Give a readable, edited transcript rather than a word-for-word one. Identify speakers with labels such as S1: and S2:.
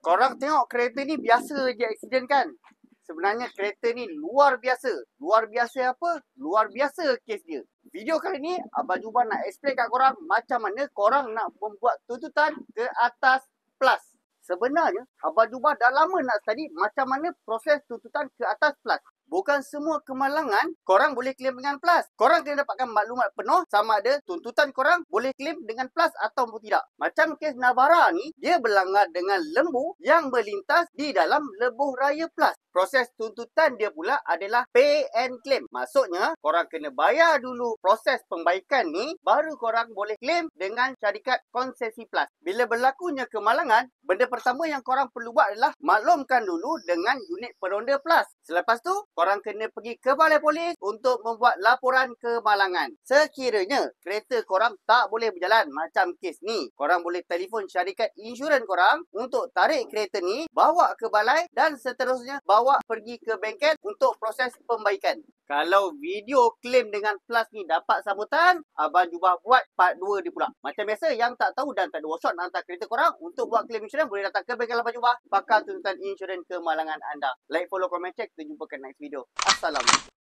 S1: Korang tengok kereta ni biasa je aksiden kan? Sebenarnya kereta ni luar biasa. Luar biasa apa? Luar biasa kes dia. Video kali ni Abang Juban nak explain kat korang macam mana korang nak membuat tuntutan ke atas plus. Sebenarnya Abang Juban dah lama nak study macam mana proses tuntutan ke atas plus. Bukan semua kemalangan korang boleh claim dengan plus. Korang kena dapatkan maklumat penuh sama ada tuntutan korang boleh claim dengan plus ataupun tidak. Macam kes Navara ni, dia berlanggar dengan lembu yang melintas di dalam lebuh raya plus. Proses tuntutan dia pula adalah pay and claim. Maksudnya, korang kena bayar dulu proses pembaikan ni, baru korang boleh claim dengan syarikat konsesi plus. Bila berlakunya kemalangan, benda pertama yang korang perlu buat adalah maklumkan dulu dengan unit peronda plus. Selepas tu, korang kena pergi ke balai polis untuk membuat laporan kemalangan. Sekiranya kereta korang tak boleh berjalan macam kes ni, korang boleh telefon syarikat insurans korang untuk tarik kereta ni, bawa ke balai dan seterusnya bawa pergi ke bengkel untuk proses pembaikan. Kalau video claim dengan plus ni dapat sambutan, Abang Jubah buat part 2 dia pula. Macam biasa, yang tak tahu dan tak ada workshop nak hantar kereta korang untuk buat claim insurans, boleh datang ke bengkel Abang Jubah, pakar tuntutan insurans kemalangan anda. Like, follow, komen, check. Kita jumpa ke next video. Assalamualaikum.